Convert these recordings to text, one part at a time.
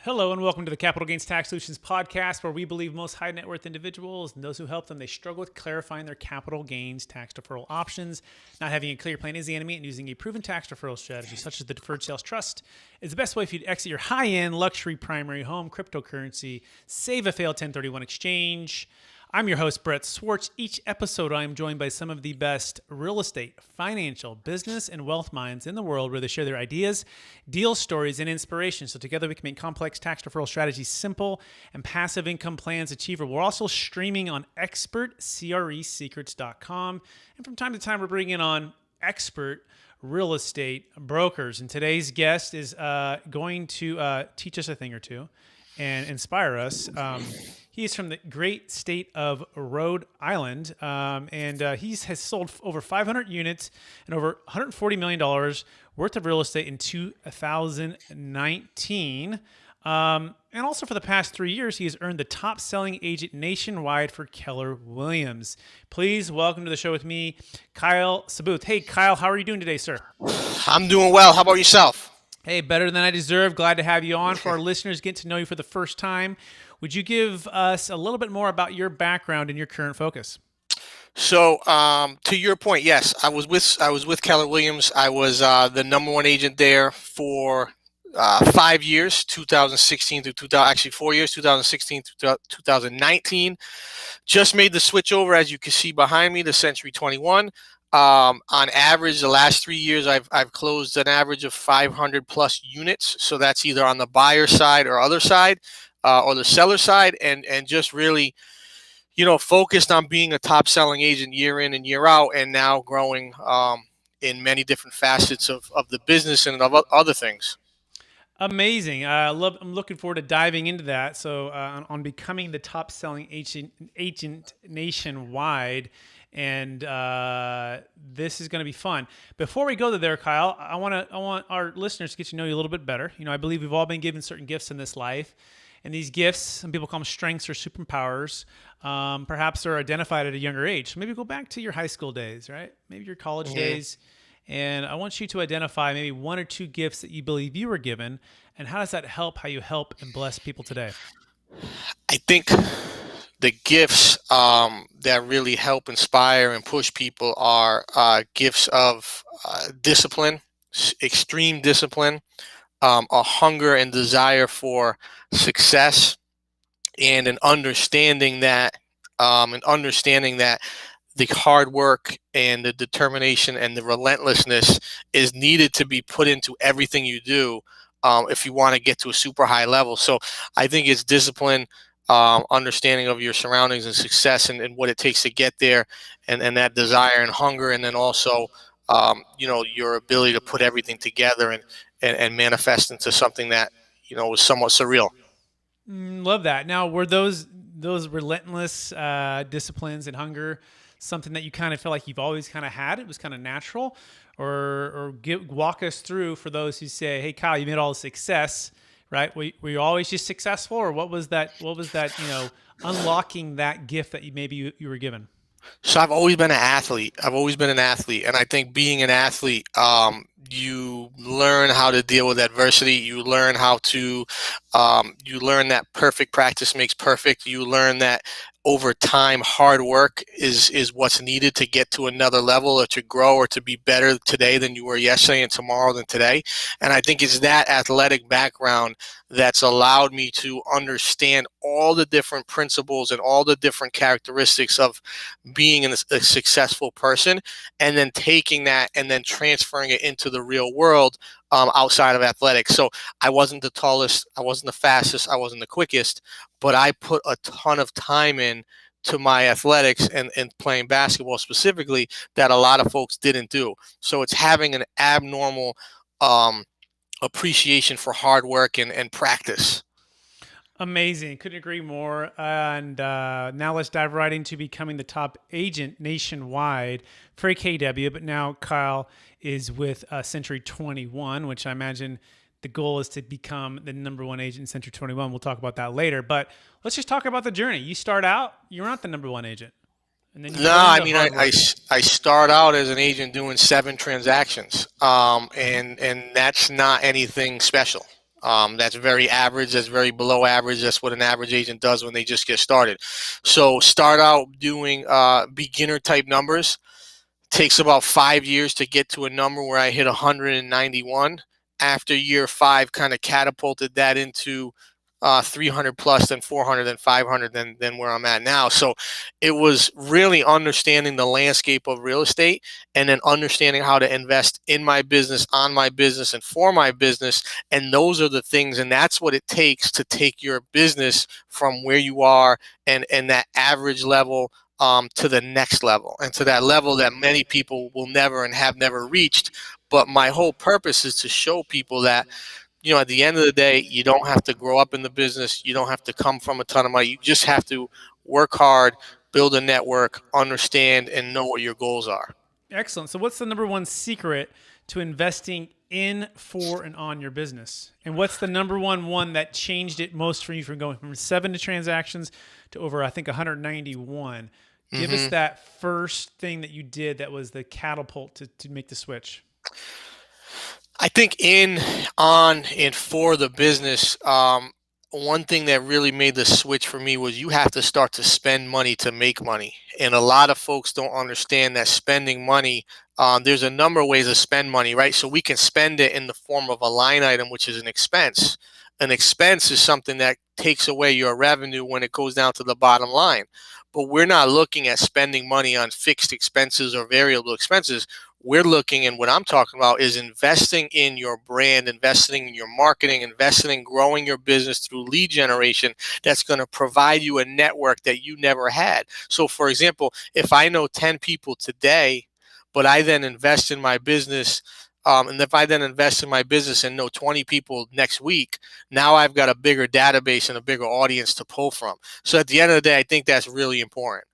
Hello and welcome to the Capital Gains Tax Solutions podcast, where we believe most high net worth individuals and those who help them, they struggle with clarifying their capital gains tax deferral options. Not having a clear plan is the enemy, and using a proven tax deferral strategy such as the Deferred Sales Trust is the best way for you to exit your high-end luxury primary home cryptocurrency, save a failed 1031 exchange. I'm your host, Brett Swartz. Each episode, I am joined by some of the best real estate, financial, business, and wealth minds in the world, where they share their ideas, deal stories, and inspiration. So together we can make complex tax deferral strategies simple and passive income plans achievable. We're also streaming on expertcresecrets.com. And from time to time, we're bringing on expert real estate brokers. And today's guest is going to teach us a thing or two and inspire us. He's from the great state of Rhode Island, and he has sold over 500 units and over $140 million worth of real estate in 2019. And also for the past 3 years, he has earned the top selling agent nationwide for Keller Williams. Please welcome to the show with me, Kyle Seyboth. Hey, Kyle, how are you doing today, sir? I'm doing well. How about yourself? Hey, better than I deserve. Glad to have you on. For our listeners, get to know you for the first time, would you give us a little bit more about your background and your current focus? So, to your point, yes, I was with Keller Williams. I was the number one agent there for 5 years, 2016 to 2000, actually 4 years, 2016 to 2019. Just made the switch over, as you can see behind me, to Century 21. On average, the last 3 years, I've closed an average of 500 plus units. So that's either on the buyer side or other side, or the seller side, and just really, focused on being a top selling agent year in and year out, and now growing in many different facets of the business and of other things. Amazing. I'm looking forward to diving into that. So on becoming the top selling agent nationwide. And this is going to be fun. Before we go there, Kyle, I want our listeners to get to know you a little bit better. I believe we've all been given certain gifts in this life, and these gifts, some people call them strengths or superpowers. Perhaps they're identified at a younger age. So maybe go back to your high school days, right? Maybe your college days, and I want you to identify maybe one or two gifts that you believe you were given, and how does that help how you help and bless people today? I think the gifts that really help inspire and push people are gifts of discipline, extreme discipline, a hunger and desire for success, and an understanding that the hard work and the determination and the relentlessness is needed to be put into everything you do if you want to get to a super high level. So I think it's discipline, understanding of your surroundings and success and what it takes to get there, and that desire and hunger, and then also your ability to put everything together and manifest into something that was somewhat surreal. Love that. Now, were those relentless disciplines and hunger something that you kind of feel like you've always kind of had? It was kind of natural, or walk us through for those who say, "Hey, Kyle, you made all the success." Right? Were you always just successful, or what was that? Unlocking that gift that you were given? So I've always been an athlete. And I think being an athlete, you learn how to deal with adversity. You learn you learn that perfect practice makes perfect. You learn that over time, hard work is what's needed to get to another level, or to grow, or to be better today than you were yesterday, and tomorrow than today. And I think it's that athletic background that's allowed me to understand all the different principles and all the different characteristics of being a successful person, and then taking that and then transferring it into the real world outside of athletics. So I wasn't the tallest, I wasn't the fastest, I wasn't the quickest, but I put a ton of time in to my athletics and playing basketball specifically that a lot of folks didn't do. So it's having an abnormal appreciation for hard work and practice. Amazing. Couldn't agree more. And now let's dive right into becoming the top agent nationwide for KW. But now Kyle is with Century 21, which I imagine the goal is to become the number one agent in Century 21. We'll talk about that later. But let's just talk about the journey. You start out, you're not the number one agent. And then you No, put in I the mean, hard work. I start out as an agent doing 7 transactions, and that's not anything special. That's very average. That's very below average. That's what an average agent does when they just get started. So start out doing beginner type numbers. Takes about 5 years to get to a number where I hit 191. After year five, kind of catapulted that into 300 plus, then 400, then 500, then where I'm at now. So it was really understanding the landscape of real estate and then understanding how to invest in my business, on my business, and for my business. And those are the things, and that's what it takes to take your business from where you are and that average level to the next level and to that level that many people will never and have never reached. But my whole purpose is to show people that, at the end of the day, you don't have to grow up in the business. You don't have to come from a ton of money. You just have to work hard, build a network, understand, and know what your goals are. Excellent. So, what's the number one secret to investing in, for, and on your business? And what's the number one that changed it most for you from going from 7 transactions to over, I think, 191? Give us hmm that first thing that you did that was the catapult to make the switch. I think in, on, and for the business, one thing that really made the switch for me was you have to start to spend money to make money. And a lot of folks don't understand that spending money, there's a number of ways to spend money, right? So we can spend it in the form of a line item, which is an expense. An expense is something that takes away your revenue when it goes down to the bottom line. But we're not looking at spending money on fixed expenses or variable expenses. We're looking, and what I'm talking about is investing in your brand, investing in your marketing, investing in growing your business through lead generation that's going to provide you a network that you never had. So, for example, if I know 10 people today, but I then invest in my business, and if I then invest in my business and know 20 people next week, now I've got a bigger database and a bigger audience to pull from. So at the end of the day, I think that's really important.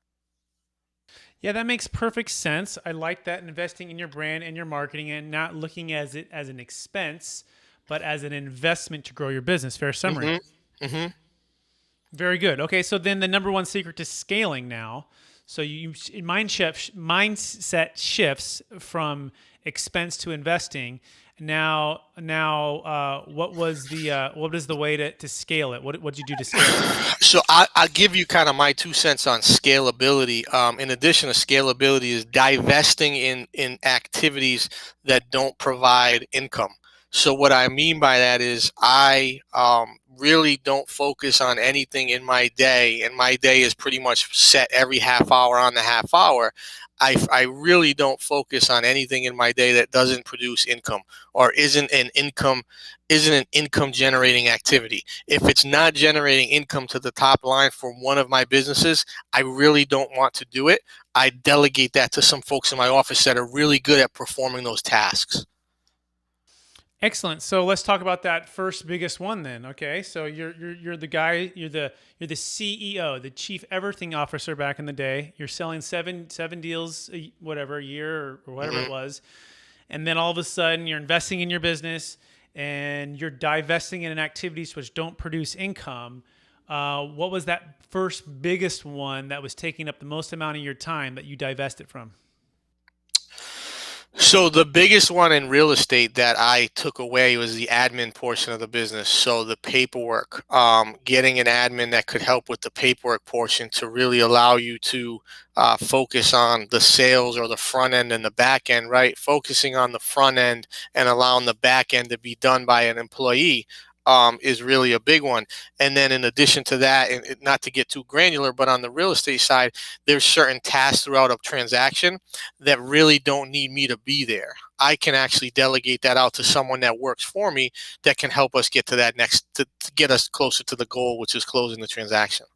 Yeah, that makes perfect sense. I like that, investing in your brand and your marketing and not looking as it as an expense, but as an investment to grow your business. Fair summary. hmm hmm Very good. Okay, so then the number one secret to scaling now. So mindset shifts from expense to investing. Now, what is the way to scale it? What did you do to scale it? So I'll give you kind of my 2 cents on scalability. In addition to scalability, is divesting in activities that don't provide income. So what I mean by that is I really don't focus on anything in my day, and my day is pretty much set every half hour on the half hour. I really don't focus on anything in my day that doesn't produce income or isn't an income generating activity. If it's not generating income to the top line for one of my businesses, I really don't want to do it. I delegate that to some folks in my office that are really good at performing those tasks. Excellent. So let's talk about that first biggest one then. Okay, so you're the guy, you're the CEO, the chief everything officer back in the day. You're selling seven deals, whatever a year or whatever it hmm was, and then all of a sudden you're investing in your business and you're divesting in activities which don't produce income. What was that first biggest one that was taking up the most amount of your time that you divested from? So the biggest one in real estate that I took away was the admin portion of the business. So the paperwork, getting an admin that could help with the paperwork portion to really allow you to focus on the sales or the front end and the back end, right? Focusing on the front end and allowing the back end to be done by an employee. Is really a big one. And then in addition to that, and not to get too granular, but on the real estate side, there's certain tasks throughout a transaction that really don't need me to be there. I can actually delegate that out to someone that works for me that can help us get to that to get us closer to the goal, which is closing the transaction.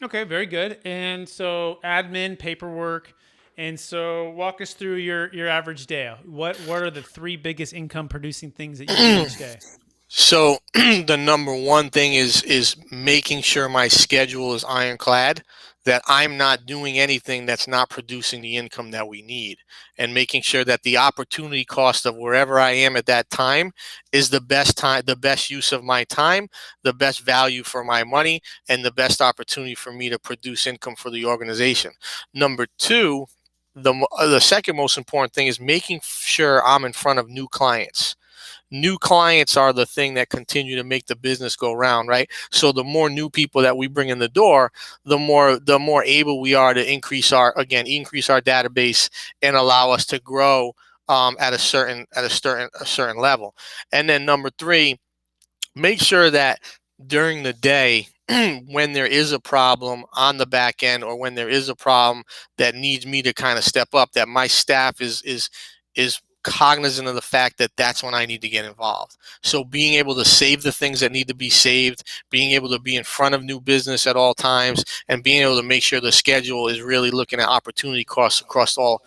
Okay, very good. And so admin, paperwork, and so walk us through your average day. What are the three biggest income producing things that you do each day? So the number one thing is making sure my schedule is ironclad, that I'm not doing anything that's not producing the income that we need, and making sure that the opportunity cost of wherever I am at that is the best use of my time, the best value for my money, and the best opportunity for me to produce income for the organization. Number two, the second most important thing is making sure I'm in front of new clients. New clients are the thing that continue to make the business go round, right? So the more new people that we bring in the door, the more able we are to increase our database and allow us to grow at a certain level. And then number three, make sure that during the day, when there is a problem on the back end, or when there is a problem that needs me to kind of step up, that my staff is cognizant of the fact that that's when I need to get involved. So being able to save the things that need to be saved, being able to be in front of new business at all times, and being able to make sure the schedule is really looking at opportunity costs across all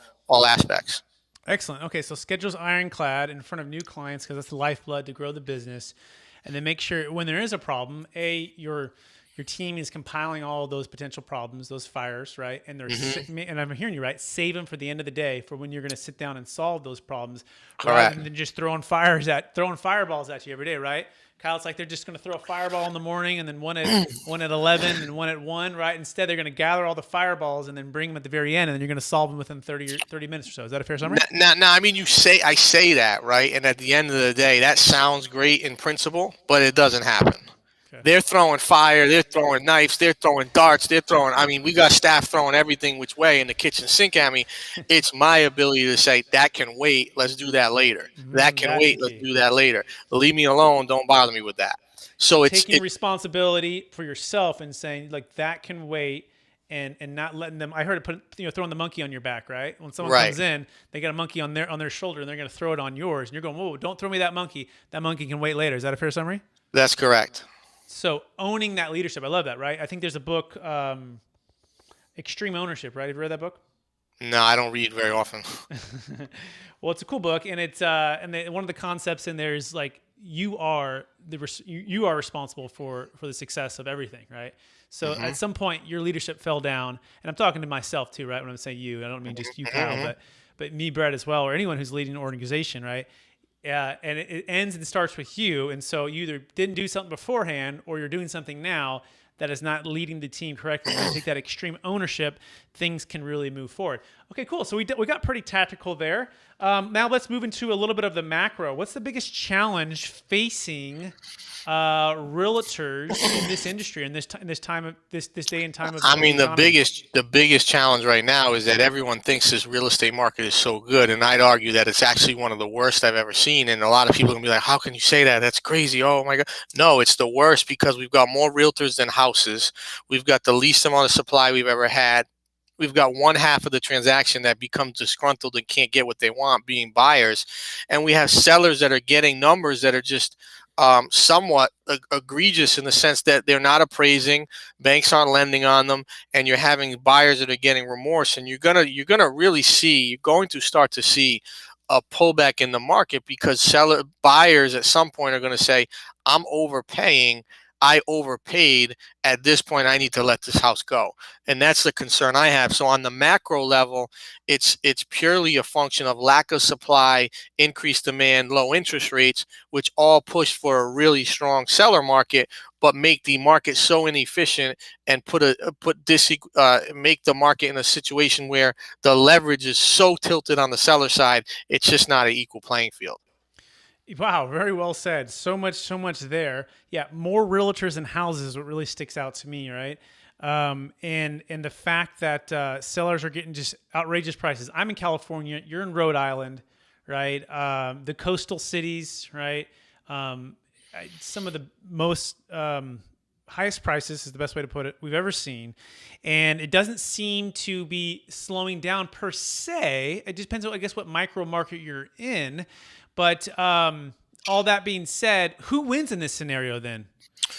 aspects. Excellent. Okay, so schedule's ironclad in front of new clients because that's the lifeblood to grow the business, and then make sure when there is a problem, your team is compiling all of those potential problems, those fires, right? And and I'm hearing you right. Save them for the end of the day for when you're going to sit down and solve those problems, rather Correct. than just throwing fireballs at you every day, right? Kyle, it's like they're just going to throw a fireball in the morning and then one at 11 and one at 1, right? Instead, they're going to gather all the fireballs and then bring them at the very end, and then you're going to solve them within 30 minutes or so. Is that a fair summary? Now, I mean, I say that, right? And at the end of the day, that sounds great in principle, but it doesn't happen. Okay. They're throwing fire, they're throwing knives, they're throwing darts, I mean, we got staff throwing everything which way in the kitchen sink at me. It's my ability to say, that can wait, let's do that later. That can That's the wait, let's key. do that later. Leave me alone, don't bother me with that. So Taking responsibility for yourself and saying like that can wait, and not letting them. I heard it put throwing the monkey on your back, right? When someone right. comes in, they got a monkey on their shoulder and they're going to throw it on yours, and you're going, whoa, don't throw me that monkey. That monkey can wait later. Is that a fair summary? That's correct. So owning that leadership, I love that, right? I think there's a book, Extreme Ownership, right? Have you read that book? No, I don't read very often. Well, it's a cool book, and it's one of the concepts in there is like you are responsible for the success of everything, right? So at some point, your leadership fell down, and I'm talking to myself too, right? When I'm saying you, I don't mean just you, Kyle, but me, Brett, as well, or anyone who's leading an organization, right? And it ends and starts with you, and so you either didn't do something beforehand, or you're doing something now that is not leading the team correctly. When you take that extreme ownership, things can really move forward. Okay, cool. So we got pretty tactical there. Now let's move into a little bit of the macro. What's the biggest challenge facing realtors in this industry in this day and time of I the mean, economy? the biggest challenge right now is that everyone thinks this real estate market is so good, and I'd argue that it's actually one of the worst I've ever seen. And a lot of people are gonna be like, "How can you say that? That's crazy! Oh my God!" No, it's the worst because we've got more realtors than houses. We've got the least amount of supply we've ever had. We've got one half of the transaction that becomes disgruntled and can't get what they want, being buyers, and we have sellers that are getting numbers that are just somewhat egregious in the sense that they're not appraising, banks aren't lending on them, and you're having buyers that are getting remorse, and you're going to start to see a pullback in the market because seller buyers at some point are going to say, I'm overpaying, I overpaid, at this point I need to let this house go. And that's the concern I have. So on the macro level, it's purely a function of lack of supply, increased demand, low interest rates, which all push for a really strong seller market, but make the market so inefficient and make the market in a situation where the leverage is so tilted on the seller side, it's just not an equal playing field. Wow, very well said. So much there. Yeah, more realtors and houses is what really sticks out to me, right? And the fact that sellers are getting just outrageous prices. I'm in California. You're in Rhode Island, right? The coastal cities, right? Some of the most highest prices is the best way to put it we've ever seen, and it doesn't seem to be slowing down per se. It just depends on, I guess, what micro market you're in. But all that being said, who wins in this scenario then?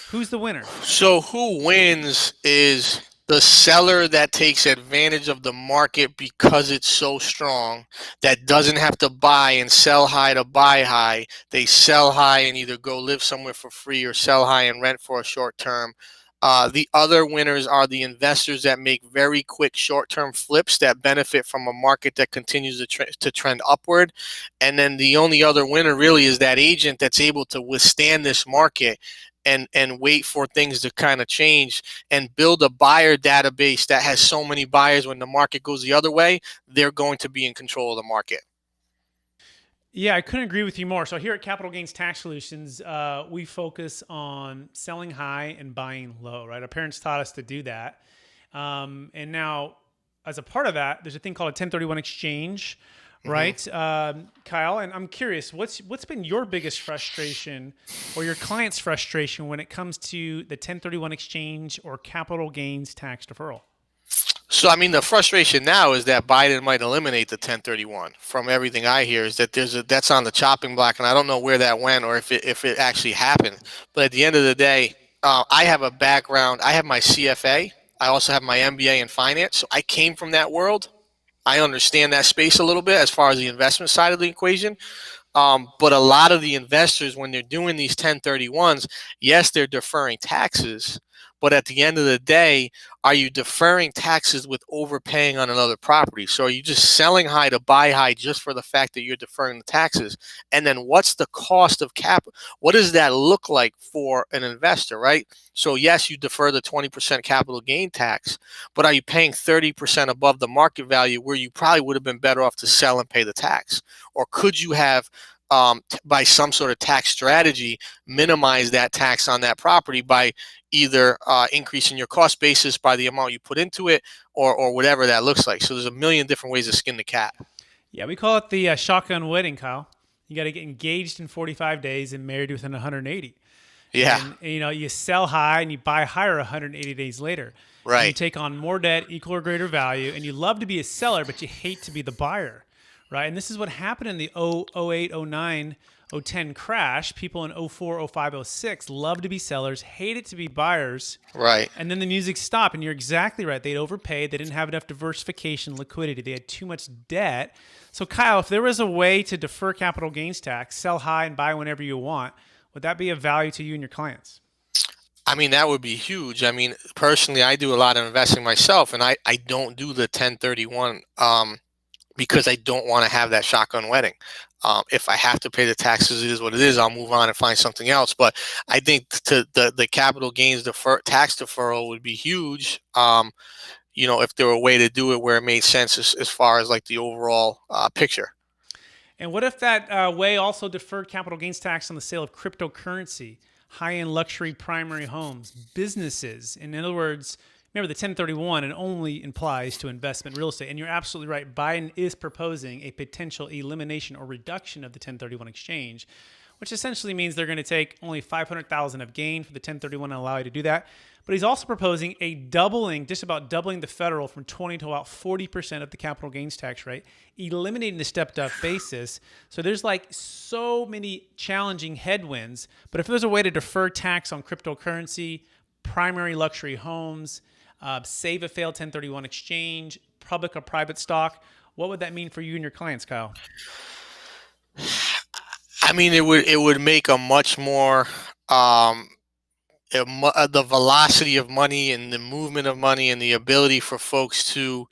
Who's the winner? So who wins is The seller that takes advantage of the market because it's so strong, that doesn't have to buy and sell high to buy high. They sell high and either go live somewhere for free or sell high and rent for a short term. The other winners are the investors that make very quick short-term flips that benefit from a market that continues to trend upward. And then the only other winner really is that agent that's able to withstand this market and wait for things to kind of change and build a buyer database that has so many buyers. When the market goes the other way, they're going to be in control of the market. Yeah, I couldn't agree with you more. So here at Capital Gains Tax Solutions, we focus on selling high and buying low, right? Our parents taught us to do that. And now, as a part of that, there's a thing called a 1031 exchange, right, Kyle? And I'm curious, what's been your biggest frustration or your client's frustration when it comes to the 1031 exchange or capital gains tax deferral? So, I mean, the frustration now is that Biden might eliminate the 1031. From everything I hear, is that that's on the chopping block, and I don't know where that went or if it actually happened. But at the end of the day, I have a background. I have my CFA. I also have my MBA in finance. So I came from that world. I understand that space a little bit as far as the investment side of the equation. But a lot of the investors, when they're doing these 1031s, yes, they're deferring taxes. But at the end of the day, are you deferring taxes with overpaying on another property? So are you just selling high to buy high just for the fact that you're deferring the taxes? And then what's the cost of capital? What does that look like for an investor, right? So yes, you defer the 20% capital gain tax, but are you paying 30% above the market value where you probably would have been better off to sell and pay the tax? Or could you have, by some sort of tax strategy, minimize that tax on that property by either increasing your cost basis by the amount you put into it, or whatever that looks like. So there's a million different ways to skin the cat. Yeah, we call it the shotgun wedding, Kyle. You got to get engaged in 45 days and married within 180. Yeah. And you sell high and you buy higher 180 days later. Right. And you take on more debt, equal or greater value, and you love to be a seller, but you hate to be the buyer, right? And this is what happened in the 08, 09, 010 crash. People in 04, 05, 06 love to be sellers, hate it to be buyers. Right. And then the music stopped, and you're exactly right. They'd overpaid. They didn't have enough diversification, liquidity. They had too much debt. So, Kyle, if there was a way to defer capital gains tax, sell high and buy whenever you want, would that be of value to you and your clients? I mean, that would be huge. I mean, personally, I do a lot of investing myself, and I don't do the 1031 because I don't want to have that shotgun wedding. If I have to pay the taxes, it is what it is. I'll move on and find something else. But I think the capital gains tax deferral would be huge. If there were a way to do it where it made sense as far as like the overall picture. And what if that way also deferred capital gains tax on the sale of cryptocurrency, high-end luxury primary homes, businesses? In other words, remember the 1031, it only applies to investment real estate. And you're absolutely right. Biden is proposing a potential elimination or reduction of the 1031 exchange, which essentially means they're going to take only $500,000 of gain for the 1031 and allow you to do that. But he's also proposing a doubling, just about doubling the federal from 20 to about 40% of the capital gains tax rate, eliminating the stepped up basis. So there's like so many challenging headwinds. But if there's a way to defer tax on cryptocurrency, primary luxury homes, save a failed 1031 exchange, public or private stock, what would that mean for you and your clients, Kyle? I mean, it would make a much more the velocity of money and the movement of money and the ability for folks to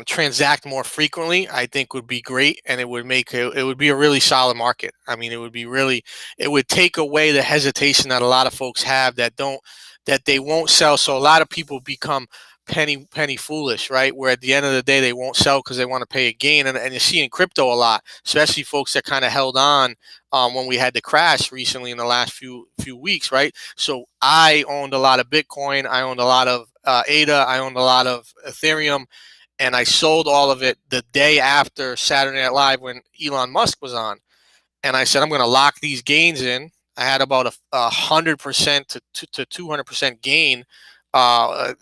transact more frequently, I think would be great, and it would be a really solid market. I mean, it would take away the hesitation that a lot of folks have that they won't sell. So a lot of people become penny foolish, right? Where at the end of the day, they won't sell because they want to pay a gain. And you see in crypto a lot, especially folks that kind of held on when we had the crash recently in the last few weeks, right? So I owned a lot of Bitcoin. I owned a lot of ADA. I owned a lot of Ethereum. And I sold all of it the day after Saturday Night Live when Elon Musk was on. And I said, I'm going to lock these gains in. I had about a 100% to 200% gain. I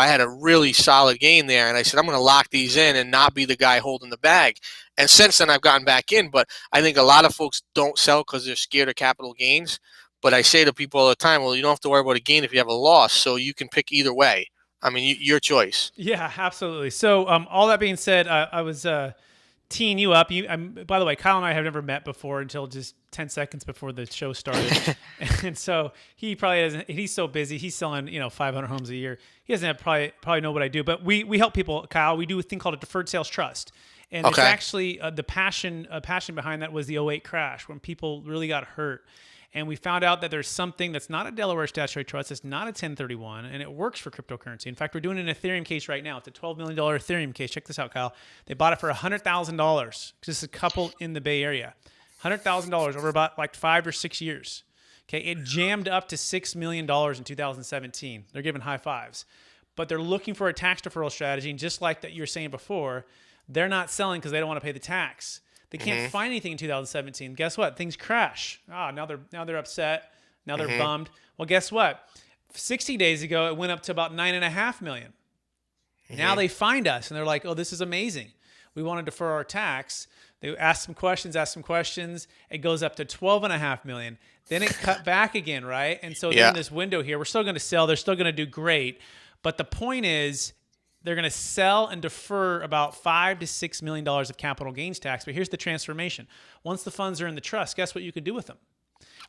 had a really solid gain there, and I said I'm going to lock these in and not be the guy holding the bag. And since then, I've gotten back in, but I think a lot of folks don't sell because they're scared of capital gains. But I say to people all the time, well, you don't have to worry about a gain if you have a loss, so you can pick either way. I mean, your choice. Yeah, absolutely. So, all that being said, I was teeing you up. By the way, Kyle and I have never met before until just 10 seconds before the show started. And so he probably doesn't, he's so busy. He's selling, 500 homes a year. He doesn't have probably know what I do, but we help people, Kyle. We do a thing called a Deferred Sales Trust. And it's Okay. actually the passion behind that was the '08 crash when people really got hurt. And we found out that there's something that's not a Delaware statutory trust, it's not a 1031, and it works for cryptocurrency. In fact, we're doing an Ethereum case right now. It's a $12 million Ethereum case. Check this out, Kyle. They bought it for $100,000. Just a couple in the Bay Area. $100,000 over about like 5 or 6 years. Okay, it jammed up to $6 million in 2017. They're giving high fives. But they're looking for a tax deferral strategy, and just like that you were saying before, they're not selling because they don't want to pay the tax. They can't find anything in 2017. Guess what? Things crash. Now they're upset. Now they're bummed. Well, guess what? 60 days ago, it went up to about $9.5 million. Now they find us and they're like, "Oh, this is amazing. We want to defer our tax." They ask some questions. It goes up to $12.5 million. Then it cut back again, right? And so they're in this window here. We're still going to sell. They're still going to do great. But the point is, they're going to sell and defer about $5 to $6 million of capital gains tax. But here's the transformation. Once the funds are in the trust, guess what you can do with them?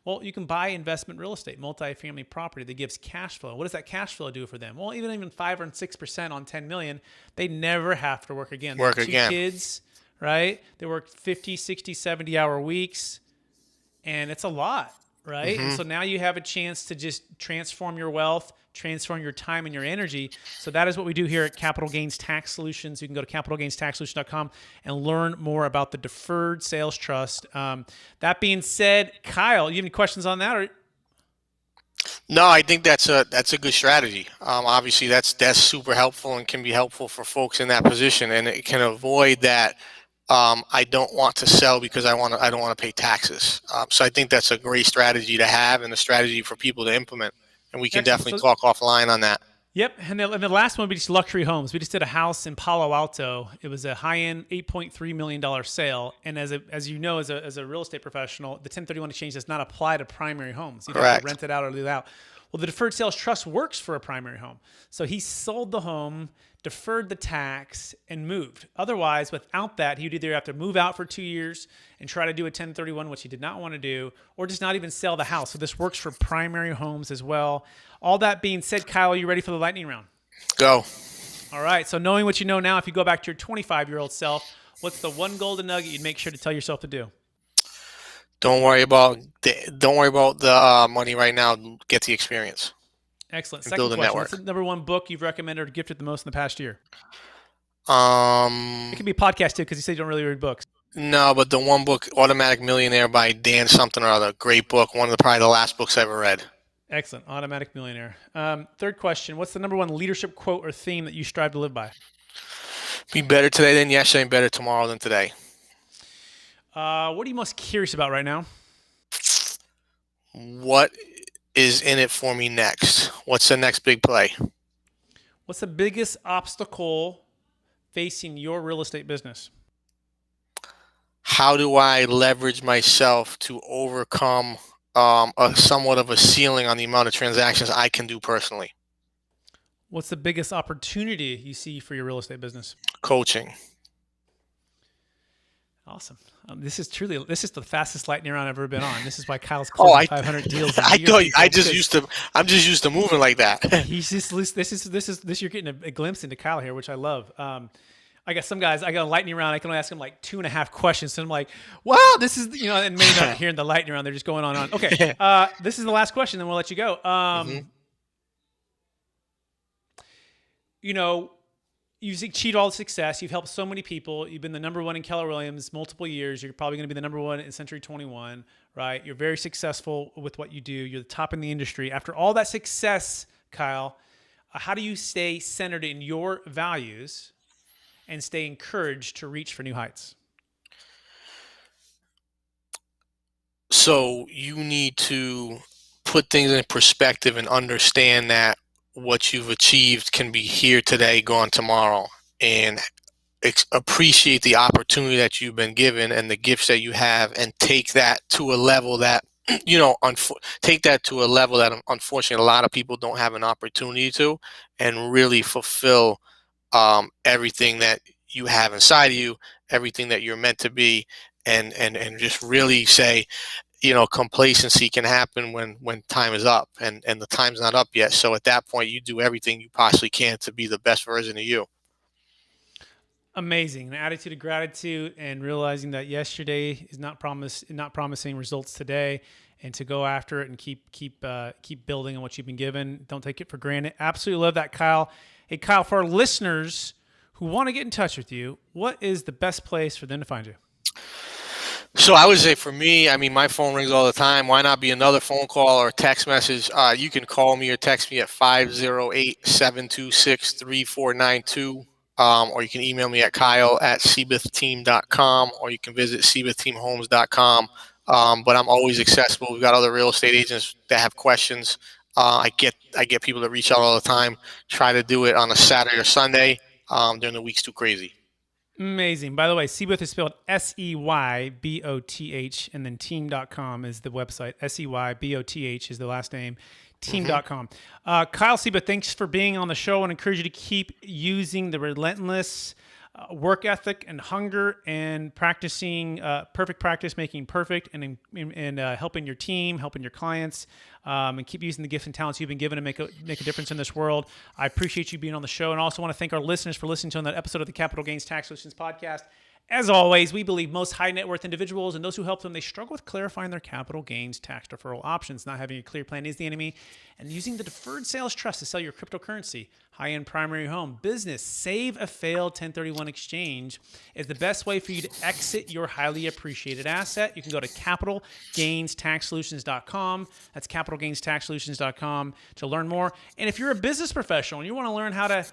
Well, you can buy investment real estate, multifamily property that gives cash flow. What does that cash flow do for them? Well, even 5 or 6% on $10 million, they never have to work again. Two kids, right? They work 50, 60, 70-hour weeks, and it's a lot, right? And so now you have a chance to just transform your wealth, transform your time and your energy. So that is what we do here at Capital Gains Tax Solutions. You can go to capitalgainstaxsolutions.com and learn more about the Deferred Sales Trust. That being said, Kyle, you have any questions on that? Or? No, I think that's a good strategy. Obviously, that's super helpful and can be helpful for folks in that position, and it can avoid that. I don't want to sell because I don't want to pay taxes. So I think that's a great strategy to have and a strategy for people to implement. And we can definitely talk offline on that. Yep. And the last one, we just luxury homes. We just did a house in Palo Alto. It was a high-end $8.3 million sale. And as you know, as a real estate professional, the 1031 exchange does not apply to primary homes. You have to rent it out or leave it out. Well, the Deferred Sales Trust works for a primary home. So he sold the home, deferred the tax, and moved. Otherwise, without that, he'd either have to move out for 2 years and try to do a 1031, which he did not want to do, or just not even sell the house. So this works for primary homes as well. All that being said, Kyle, are you ready for the lightning round? Go. All right. So knowing what you know now, if you go back to your 25-year-old self, what's the one golden nugget you'd make sure to tell yourself to do? Don't worry about the money right now. Get the experience. Excellent. Second question: what's the number one book you've recommended or gifted the most in the past year? It can be a podcast too, because you say you don't really read books. No, but the one book, Automatic Millionaire by Dan something or other, great book. One of probably the last books I ever read. Excellent. Automatic Millionaire. Third question: what's the number one leadership quote or theme that you strive to live by? Be better today than yesterday, and better tomorrow than today. What are you most curious about right now? What is in it for me next? What's the next big play? What's the biggest obstacle facing your real estate business? How do I leverage myself to overcome somewhat of a ceiling on the amount of transactions I can do personally? What's the biggest opportunity you see for your real estate business? Coaching. Awesome. This is the fastest lightning round I've ever been on. This is why Kyle's closing 500 deals. I'm just used to moving like that. You're getting a glimpse into Kyle here, which I love. I got some guys, I got a lightning round. I can only ask them like 2.5 questions. And I'm like, wow, this is, and maybe not hearing the lightning round. They're just going on. Okay. This is the last question. Then we'll let you go. You've achieved all the success. You've helped so many people. You've been the number one in Keller Williams multiple years. You're probably going to be the number one in Century 21, right? You're very successful with what you do. You're the top in the industry. After all that success, Kyle, how do you stay centered in your values and stay encouraged to reach for new heights? So you need to put things in perspective and understand that what you've achieved can be here today, gone tomorrow, and appreciate the opportunity that you've been given and the gifts that you have, and take that to a level that take that to a level that unfortunately a lot of people don't have an opportunity to, and really fulfill everything that you have inside of you, everything that you're meant to be, and just really say, complacency can happen when time is up, and the time's not up yet. So at that point, you do everything you possibly can to be the best version of you. Amazing. An attitude of gratitude and realizing that yesterday is not promising results today, and to go after it and keep building on what you've been given. Don't take it for granted. Absolutely love that, Kyle. Hey, Kyle, for our listeners who want to get in touch with you, what is the best place for them to find you? So I would say for me, I mean, my phone rings all the time. Why not be another phone call or text message? You can call me or text me at 508-726-3492. Or you can email me at kyle@seybothteam.com, or you can visit seybothteamhomes.com. But I'm always accessible. We've got other real estate agents that have questions. I get people that reach out all the time. Try to do it on a Saturday or Sunday. During the week's too crazy. Amazing. By the way, Seyboth is spelled Seyboth, and then team.com is the website. Seyboth is the last name. Team.com. Kyle Seyboth, thanks for being on the show, and encourage you to keep using the relentless work ethic and hunger and practicing perfect practice, making perfect, and helping your team, helping your clients, and keep using the gifts and talents you've been given to make a difference in this world. I appreciate you being on the show, and also want to thank our listeners for listening to that episode of the Capital Gains Tax Solutions podcast. As always, we believe most high net worth individuals and those who help them, they struggle with clarifying their capital gains tax deferral options. Not having a clear plan is the enemy. And using the Deferred Sales Trust to sell your cryptocurrency, high-end primary home, business, save a failed 1031 exchange is the best way for you to exit your highly appreciated asset. You can go to capitalgainstaxsolutions.com. That's capitalgainstaxsolutions.com to learn more. And if you're a business professional and you want to learn how to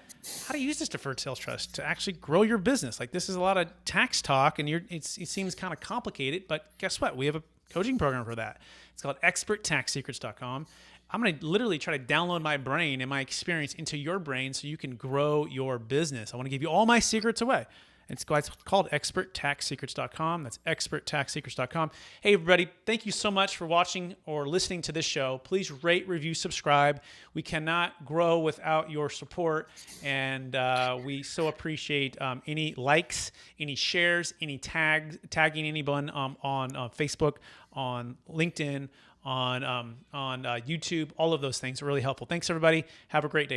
use this Deferred Sales Trust to actually grow your business, like this is a lot of tax talk and it seems kind of complicated, but guess what? We have a coaching program for that. It's called experttaxsecrets.com. I'm going to literally try to download my brain and my experience into your brain so you can grow your business. I want to give you all my secrets away. It's called experttaxsecrets.com. That's experttaxsecrets.com. Hey, everybody, thank you so much for watching or listening to this show. Please rate, review, subscribe. We cannot grow without your support, and we so appreciate any likes, any shares, any tagging anyone on Facebook, on LinkedIn, on YouTube. All of those things are really helpful. Thanks, everybody. Have a great day.